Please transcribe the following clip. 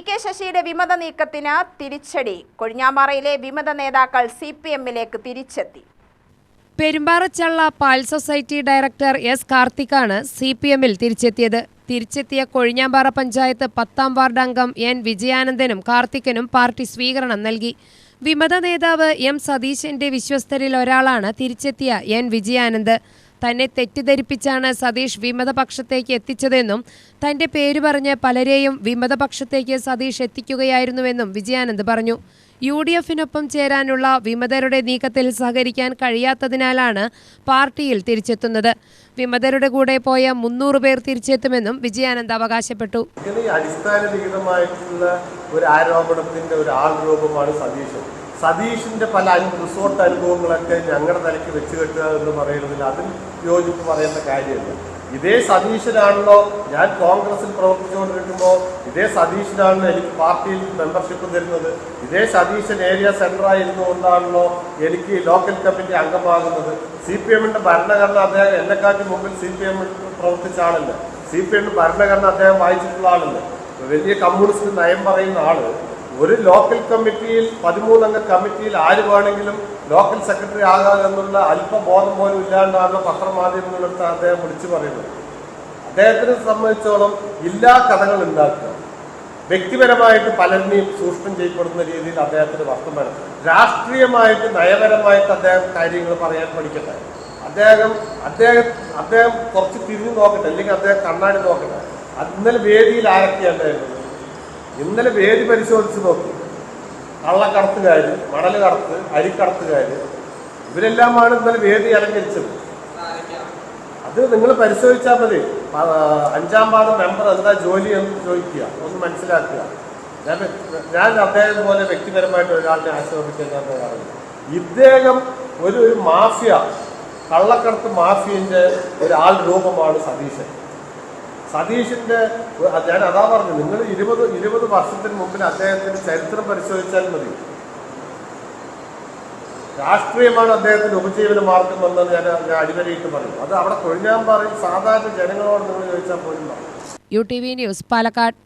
K ശശിയുടെ വിമത നീക്കത്തിന് തിരിച്ചടി. കൊഴിഞ്ഞാമ്പാറയിലെ വിമത നേതാക്കൾ CPM-ലേക്ക് തിരിച്ചെത്തി. പെരുമ്പാറച്ചള്ള പാൽ സൊസൈറ്റി ഡയറക്ടർ S. കാർത്തിക്കാണ് CPM-ൽ തിരിച്ചെത്തിയത്. തിരിച്ചെത്തിയ കൊഴിഞ്ഞാമ്പാറ പഞ്ചായത്ത് 10ാം വാർഡ് അംഗം N. വിജയാനന്ദനും കാർത്തിക്കിനും പാർട്ടി സ്വീകരണം നൽകി. വിമത നേതാവ് M. സതീശന്റെ വിശ്വസ്തരിൽ ഒരാളാണ് തിരിച്ചെത്തിയ N. വിജയാനന്ദ്. തന്നെ തെറ്റിദ്ധരിപ്പിച്ചാണ് സതീഷ് വിമതപക്ഷത്തേക്ക് എത്തിച്ചതെന്നും തന്റെ പേര് പറഞ്ഞ് പലരെയും വിമതപക്ഷത്തേക്ക് സതീഷ് എത്തിക്കുകയായിരുന്നുവെന്നും വിജയാനന്ദ് പറഞ്ഞു. UDF-നൊപ്പം ചേരാനുള്ള വിമതരുടെ നീക്കത്തിൽ സഹകരിക്കാൻ കഴിയാത്തതിനാലാണ് പാർട്ടിയിൽ തിരിച്ചെത്തുന്നത്. വിമതരുടെ കൂടെ പോയ 300 പേർ തിരിച്ചെത്തുമെന്നും വിജയാനന്ദ് അവകാശപ്പെട്ടു. അടിസ്ഥാനരഹിതമായിട്ടുള്ള ഒരു ആരോപണത്തിന്റെ ഒരു ആൾ രൂപമാണ് സതീഷിന്റെ പല റിസോർട്ട് അനുഭവങ്ങളൊക്കെ ഞങ്ങളുടെ തലയ്ക്ക് വെച്ച് കെട്ടുക എന്ന് പറയുന്നതിൽ അതിൽ യോജിപ്പ് പറയേണ്ട കാര്യമില്ല. ഇതേ സതീശനാണല്ലോ ഞാൻ കോൺഗ്രസിൽ പ്രവർത്തിച്ചുകൊണ്ടിരിക്കുമ്പോൾ ഇതേ സതീശനാണല്ലോ എനിക്ക് പാർട്ടിയിൽ മെമ്പർഷിപ്പ് തരുന്നത്. ഇതേ സതീശൻ ഏരിയ സെന്ററായിരുന്നു കൊണ്ടാണല്ലോ എനിക്ക് ലോക്കൽ കമ്മിറ്റി അംഗമാകുന്നത്. CPM-ന്റെ ഭരണഘടന അദ്ദേഹം എന്നെക്കാട്ടി മുമ്പിൽ CPM-ൽ പ്രവർത്തിച്ച ആളല്ല. CPM-ന്റെ ഭരണഘടന അദ്ദേഹം വായിച്ചിട്ടുള്ള ആളല്ല. വലിയ കമ്മ്യൂണിസ്റ്റ് നയം പറയുന്ന ആള് ഒരു ലോക്കൽ കമ്മിറ്റിയിൽ 13 അംഗ കമ്മിറ്റിയിൽ ആര് വേണമെങ്കിലും ലോക്കൽ സെക്രട്ടറി ആകാമെന്നുള്ള അല്പബോധം പോലും ഇല്ലാണ്ടാണ് പത്രമാധ്യമങ്ങളെടുത്ത് അദ്ദേഹം വിളിച്ചു പറയുന്നത്. അദ്ദേഹത്തിനെ സംബന്ധിച്ചോളം എല്ലാ കഥകൾ ഉണ്ടാക്കുക, വ്യക്തിപരമായിട്ട് പലരിനെയും ചൂഷണം ചെയ്യപ്പെടുന്ന രീതിയിൽ അദ്ദേഹത്തിന് വർത്തമാനം, രാഷ്ട്രീയമായിട്ട് നയപരമായിട്ട് അദ്ദേഹം കാര്യങ്ങൾ പറയാൻ പഠിക്കട്ടെ. അദ്ദേഹം കുറച്ച് തിരിഞ്ഞു നോക്കട്ടെ, അല്ലെങ്കിൽ അദ്ദേഹം കണ്ണാടി നോക്കട്ടെ. ഇന്നലെ വേദിയിൽ ആരൊക്കെയുണ്ടായിരുന്നത്? ഇന്നലെ വേദി പരിശോധിച്ച് നോക്കി. കള്ളക്കടത്തുകാർ, മണൽ കടത്ത്, അരിക്കടത്തുകാർ, ഇവരെല്ലാമാണ് ഇന്നലെ വേദി അലങ്കരിച്ചത്. അത് നിങ്ങൾ പരിശോധിച്ചാൽ മതി. 5ാം വാർഡ് മെമ്പർ എന്താ ജോലി എന്ന് ചോദിക്കുക, ഒന്ന് മനസ്സിലാക്കുക. ഞാൻ അദ്ദേഹം പോലെ വ്യക്തിപരമായിട്ട് ഒരാളിനെ ആശ്രമിക്കാൻ ഞാൻ തയ്യാറില്ല. ഇദ്ദേഹം ഒരു മാഫിയ, കള്ളക്കടത്ത് മാഫിയന്റെ ഒരു ആൾ രൂപമാണ് സതീഷിന്റെ. ഞാൻ അതാ പറഞ്ഞു, നിങ്ങൾ 20 വർഷത്തിന് മുമ്പിൽ അദ്ദേഹത്തിന്റെ ചരിത്രം പരിശോധിച്ചാൽ മതി. രാഷ്ട്രീയമാണ് അദ്ദേഹത്തിന്റെ ഉപജീവന മാർഗം എന്ന് ഞാൻ അടിവരയിട്ട് പറയും. അത് അവിടെ കൊഴിഞ്ഞാമ്പാറയിൽ സാധാരണ ജനങ്ങളോട് നിങ്ങൾ ചോദിച്ചാൽ പോലും പറയും. UTV news, Palakkad.